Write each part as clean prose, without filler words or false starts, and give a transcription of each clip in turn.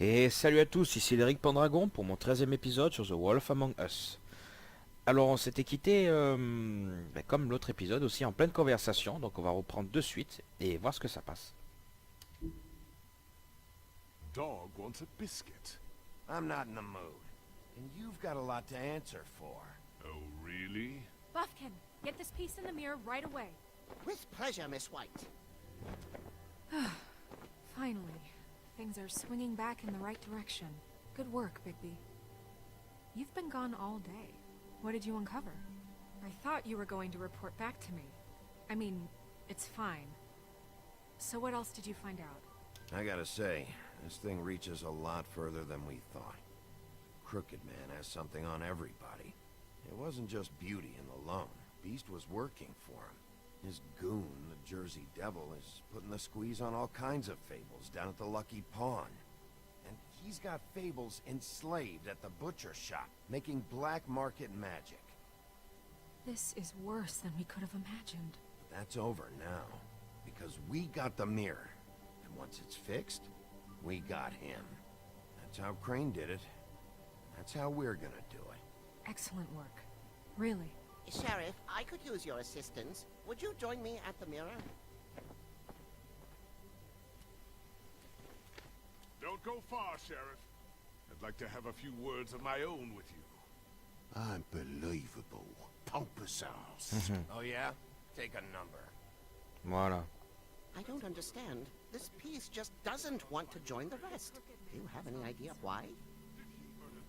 Et salut à tous, ici Eric Pendragon pour mon 13e épisode sur The Wolf Among Us. Alors on s'était quitté, comme l'autre épisode aussi, en pleine conversation, donc on va reprendre de suite et voir ce que ça passe. Dog wants a biscuit. I'm not in the mood. And you've got a lot to answer for. Oh, really? Buffkin, get this piece in the mirror right away. With pleasure, Miss White. Finally, things are swinging back in the right direction. Good work, Bigby. You've been gone all day. What did you uncover? I thought you were going to report back to me. I mean, it's fine. So what else did you find out? I gotta say, this thing reaches a lot further than we thought. Crooked Man has something on everybody. It wasn't just Beauty and alone. Beast was working for him. His goon, the Jersey Devil, is putting the squeeze on all kinds of fables down at the Lucky Pawn. And he's got fables enslaved at the butcher shop, making black market magic. This is worse than we could have imagined. That's over now, because we got the mirror. And once it's fixed, we got him. That's how Crane did it. That's how we're gonna do it. Excellent work. Really. Sheriff, I could use your assistance. Would you join me at the mirror? Don't go far, Sheriff. I'd like to have a few words of my own with you. Unbelievable. Pompous ass. Oh yeah? Take a number. Voilà. I don't understand. This piece just doesn't want to join the rest. Do you have any idea why?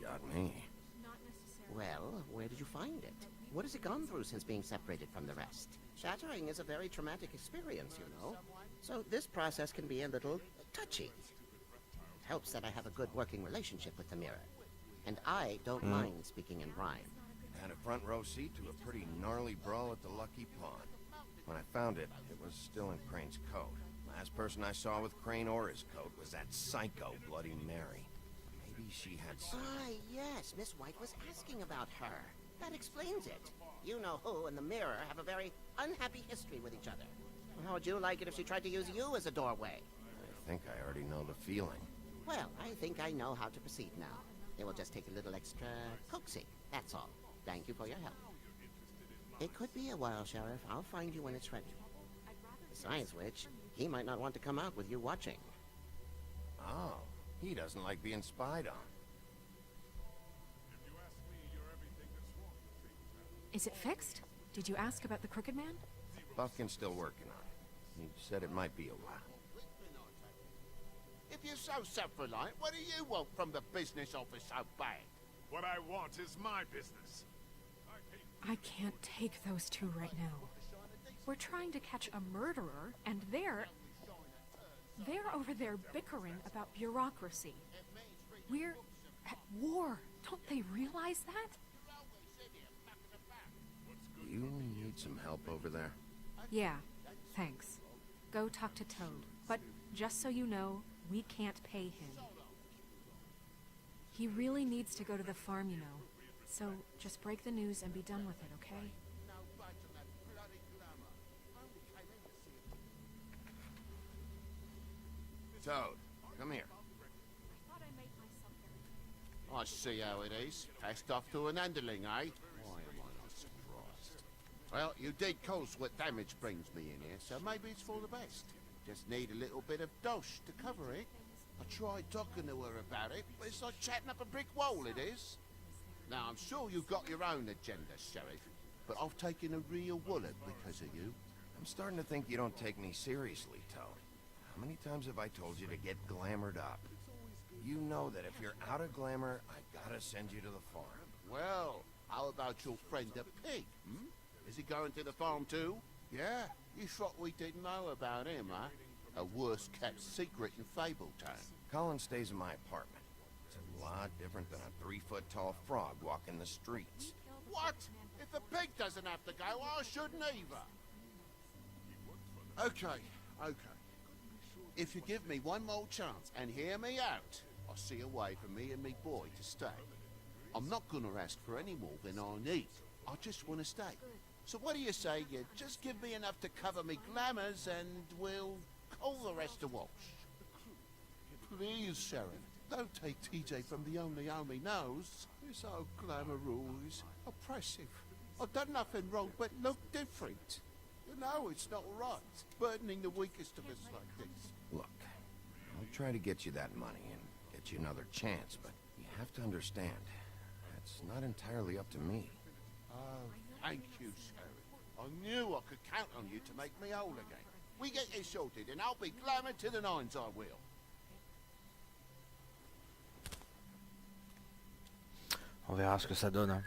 Got me. Well, where did you find it? What has it gone through since being separated from the rest? Shattering is a very traumatic experience, you know. So this process can be a little touchy. It helps that I have a good working relationship with the mirror. And I don't mind speaking in rhyme. Had a front row seat to a pretty gnarly brawl at the Lucky Pawn. When I found it, it was still in Crane's coat. Last person I saw with Crane or his coat was that psycho Bloody Mary. Maybe she had some... Ah, yes, Miss White was asking about her. That explains it. You know who and the mirror have a very unhappy history with each other. Well, how would you like it if she tried to use you as a doorway? I think I already know the feeling. Well, I think I know how to proceed now. It will just take a little extra coaxing, that's all. Thank you for your help. It could be a while, Sheriff. I'll find you when it's ready. Besides which, he might not want to come out with you watching. Oh, he doesn't like being spied on. Is it fixed? Did you ask about the Crooked Man? Buffkin's still working on it. He said it might be a while. If you're so self-reliant, what do you want from the business office so bad? What I want is my business. I can't take those two right now. We're trying to catch a murderer, and they're over there bickering about bureaucracy. We're at war. Don't they realize that? Do you need some help over there? Yeah, thanks. Go talk to Toad. But just so you know, we can't pay him. He really needs to go to the farm, you know. So just break the news and be done with it, okay? Toad, come here. I see how it is. Passed off to an underling, eh? Why am I not surprised? Well, you did cause what damage brings me in here, so maybe it's for the best. Just need a little bit of dosh to cover it. I tried talking to her about it, but it's like chatting up a brick wall, it is. Now, I'm sure you've got your own agenda, Sheriff, but I've taken a real wallet because of you. I'm starting to think you don't take me seriously, Toad. How many times have I told you to get glamored up? You know that if you're out of glamour, I gotta send you to the farm. Well, how about your friend the pig, hmm? Is he going to the farm too? Yeah, you thought we didn't know about him, huh? A worst-kept secret in Fabletown. Colin stays in my apartment. It's a lot different than a 3-foot-tall frog walking the streets. What? If the pig doesn't have to go, I shouldn't either. Okay. If you give me one more chance and hear me out, I'll see a way for me and me boy to stay. I'm not gonna ask for any more than I need. I just want to stay. So what do you say you just give me enough to cover me glamours and we'll call the rest a wash? Please, Sheriff. Don't take TJ from the only homie knows. It's so glamorous, oppressive. I've done nothing wrong but look different. You know it's not right, burdening the weakest of us like this. Look, I'll try to get you that money and get you another chance, but you have to understand, that's not entirely up to me. Oh, thank you, Sheriff. I knew I could count on you to make me whole again. We get this sorted and I'll be glamour to the nines, I will. On verra ce que ça donne. Hein.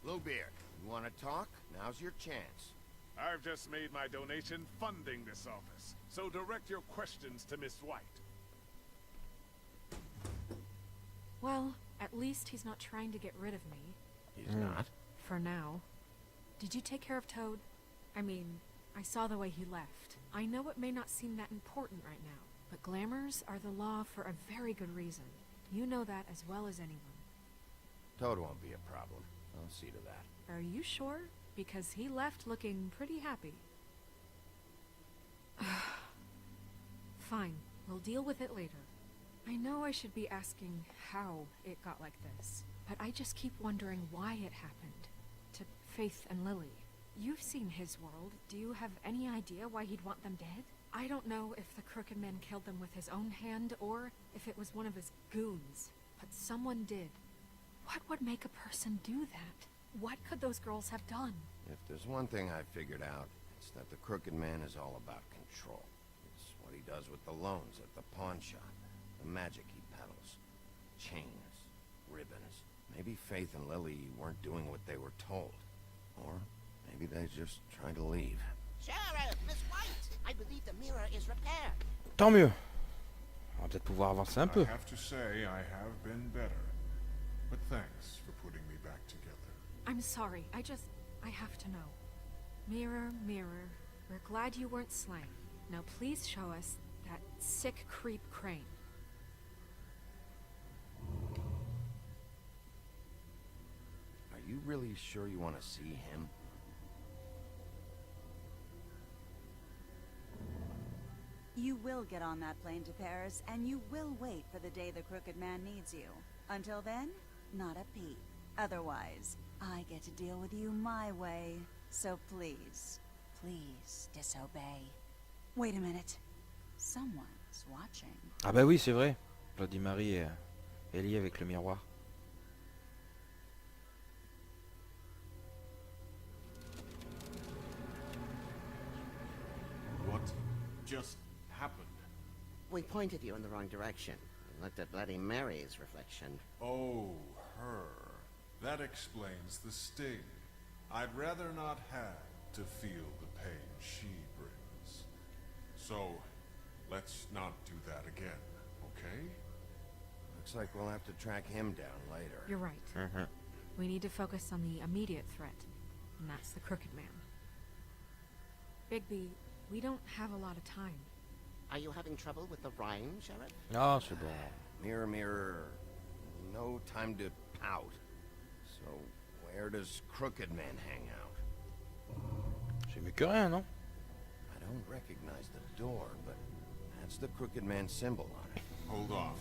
Bluebeard, you want to talk? Now's your chance. I've just made my donation funding this office, so direct your questions to Miss White. Well, at least he's not trying to get rid of me. He's not? For now. Did you take care of Toad? I mean, I saw the way he left. I know it may not seem that important right now, but glamours are the law for a very good reason. You know that as well as anyone. Toad won't be a problem. I'll see to that. Are you sure? Because he left looking pretty happy. Fine, we'll deal with it later. I know I should be asking how it got like this, but I just keep wondering why it happened. To Faith and Lily. You've seen his world. Do you have any idea why he'd want them dead? I don't know if the Crooked Man killed them with his own hand or if it was one of his goons, but someone did. What would make a person do that? What could those girls have done? If there's one thing I figured out, it's that the Crooked Man is all about control. It's what he does with the loans at the pawn shop, the magic he peddles, chains, ribbons. Maybe Faith and Lily weren't doing what they were told. Or maybe they just tried to leave. Sheriff, Miss White, I believe the mirror is repaired. Tant mieux. On va peut-être pouvoir avancer un peu. I have to say I have been better, but thanks for putting me back together. I'm sorry, I have to know. Mirror, mirror, we're glad you weren't slain. Now please show us that sick creep Crane. Are you really sure you want to see him? You will get on that plane to Paris, and you will wait for the day the Crooked Man needs you. Until then, not a peep. Otherwise, I get to deal with you my way. So please, please disobey. Wait a minute. Someone's watching. Ah bah oui, c'est vrai. Bloody Mary est liée avec le miroir. What just happened? We pointed you in the wrong direction. We looked at Bloody Mary's reflection. Oh, her. That explains the sting. I'd rather not have to feel the pain she brings. So, let's not do that again, okay? Looks like we'll have to track him down later. You're right. We need to focus on the immediate threat, and that's the Crooked Man. Bigby, we don't have a lot of time. Are you having trouble with the rhyme, Sheriff? Ah, c'est bon. Mirror, mirror, no time to pout. So, where does Crooked Man hang out? C'est mieux que rien, non? I don't recognize the door, but that's the Crooked Man symbol on it. Hold on.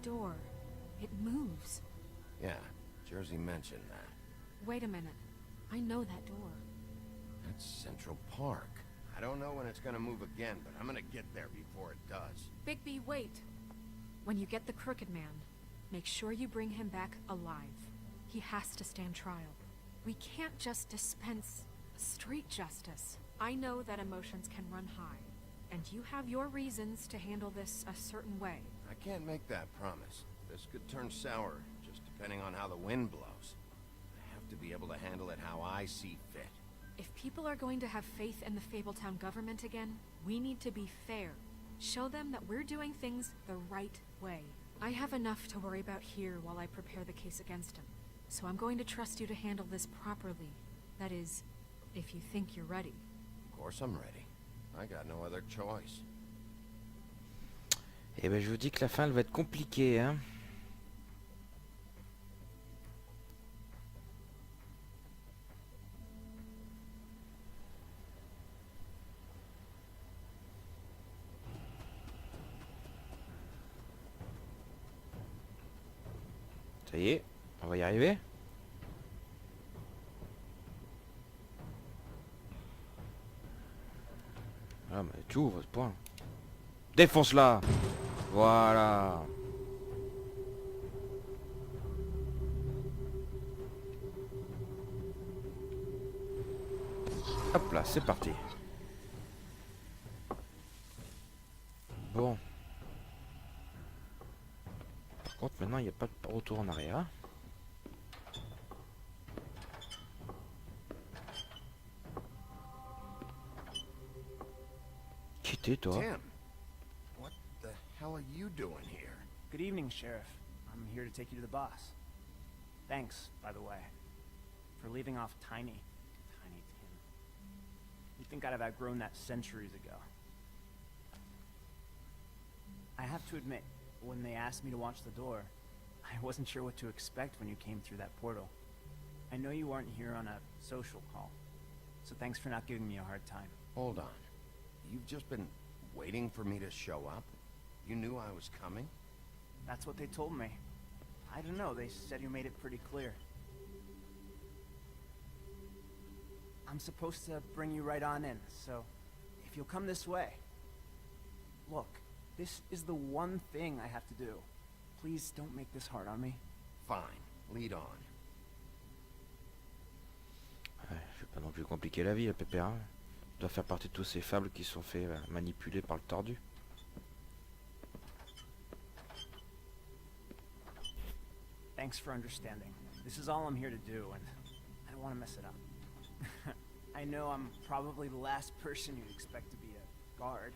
The door. It moves. Yeah, Jersey mentioned that. Wait a minute. I know that door. That's Central Park. I don't know when it's gonna move again, but I'm gonna get there before it does. Bigby, wait. When you get the Crooked Man, make sure you bring him back alive. He has to stand trial. We can't just dispense street justice. I know that emotions can run high, and you have your reasons to handle this a certain way. I can't make that promise. This could turn sour, just depending on how the wind blows. I have to be able to handle it how I see fit. If people are going to have faith in the Fabletown government again, we need to be fair. Show them that we're doing things the right way. I have enough to worry about here while I prepare the case against him. So I'm going to trust you to handle this properly. That is, if you think you're ready. Of course I'm ready. I got no other choice. Eh ben je vous dis que la fin elle va être compliquée, hein. Ça y est, on va y arriver. Ah mais tu ouvres ce point. Défonce-la. Voilà. Hop là, c'est parti. Bon. Par contre, maintenant, il n'y a pas de retour en arrière. Qui t'es, toi? Tim, what the hell are you doing here? Good evening, Sheriff. I'm here to take you to the boss. Thanks, by the way, for leaving off Tiny Tim. You'd think I'd have outgrown that centuries ago. I have to admit, when they asked me to watch the door, I wasn't sure what to expect when you came through that portal. I know you aren't here on a social call, so thanks for not giving me a hard time. Hold on. You've just been waiting for me to show up? You knew I was coming? That's what they told me. I don't know, they said you made it pretty clear. I'm supposed to bring you right on in, so if you'll come this way. Look, this is the one thing I have to do. Please don't make this hard on me. Fine, lead on. Ouais, je vais pas non plus compliquer la vie, le pépère. Il doit faire partie de tous ces fables qui sont fait manipuler par le tordu. Thanks for understanding. This is all I'm here to do, and I don't want to mess it up. I know I'm probably the last person you'd expect to be a guard,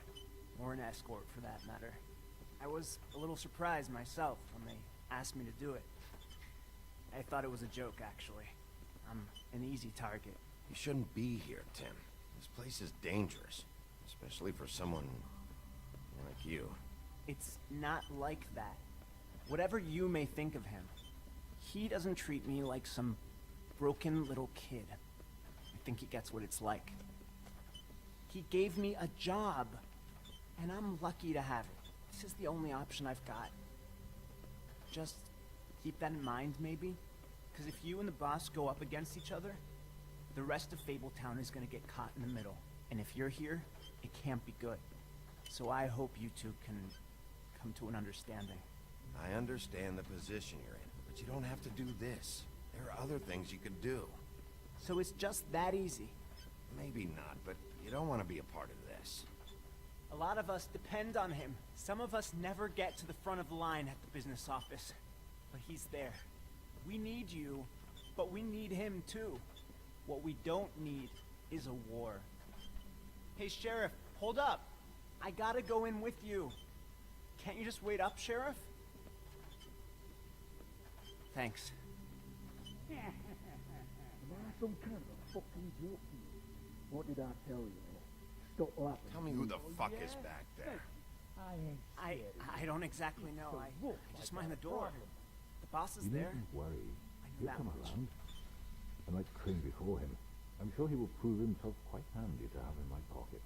or an escort for that matter. I was a little surprised myself when they asked me to do it. I thought it was a joke, actually. I'm an easy target. You shouldn't be here, Tim. This place is dangerous, especially for someone like you. It's not like that. Whatever you may think of him, he doesn't treat me like some broken little kid. I think he gets what it's like. He gave me a job, and I'm lucky to have it. This is the only option I've got. Just keep that in mind, maybe? Because if you and the boss go up against each other, the rest of Fabletown is going to get caught in the middle. And if you're here, it can't be good. So I hope you two can come to an understanding. I understand the position you're in, but you don't have to do this. There are other things you could do. So it's just that easy. Maybe not, but you don't want to be a part of this. A lot of us depend on him. Some of us never get to the front of the line at the business office. But he's there. We need you, but we need him too. What we don't need is a war. Hey, Sheriff, hold up. I gotta go in with you. Can't you just wait up, Sheriff? Thanks. Some kind of a fucking joke. What did I tell you? Stop laughing. Tell me who the fuck is back there. I don't exactly know. I just mind the door. The boss is there. Needn't worry. I know He'll that come much. around. I might train before him. I'm sure he will prove himself quite handy to have in my pocket.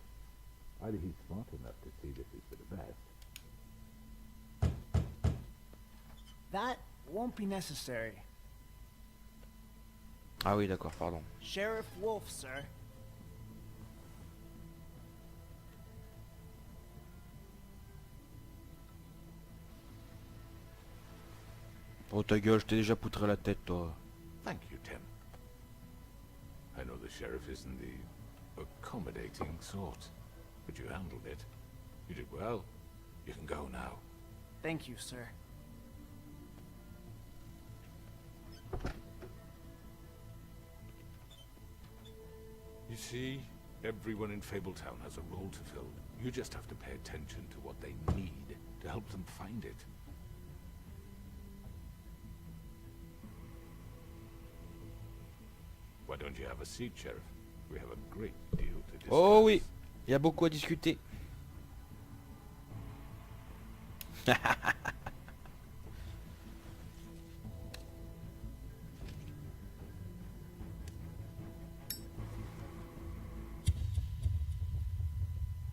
Either he's smart enough to see this is for the best. That won't be necessary. Ah oui, d'accord, pardon. Sheriff Wolf, sir. Oh ta gueule, je t'ai déjà poutré la tête, toi. Thank you, Tim. I know the sheriff isn't the accommodating sort, but you handled it. You did well. You can go now. Thank you, sir. You see, everyone in Fabletown has a role to fill. You just have to pay attention to what they need to help them find it. Why don't you have a seat, Sheriff? We have a great deal to discuss. Oh oui, il y a beaucoup à discuter.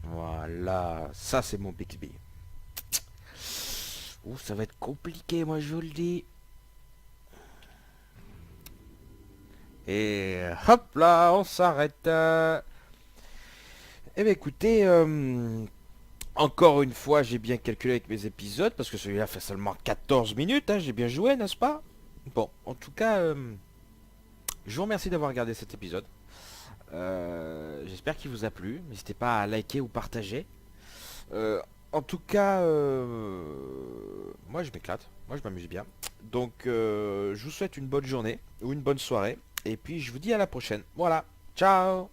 Voilà, ça c'est mon Bixby. Ouh, ça va être compliqué, moi je vous le dis. Et hop là, on s'arrête. Eh bien écoutez, encore une fois, j'ai bien calculé avec mes épisodes, parce que celui-là fait seulement 14 minutes, hein, j'ai bien joué, n'est-ce pas? Bon, en tout cas, je vous remercie d'avoir regardé cet épisode. J'espère qu'il vous a plu. N'hésitez pas à liker ou partager. En tout cas, moi je m'éclate. Moi je m'amuse bien. Donc je vous souhaite une bonne journée ou une bonne soirée. Et puis je vous dis à la prochaine. Voilà. Ciao.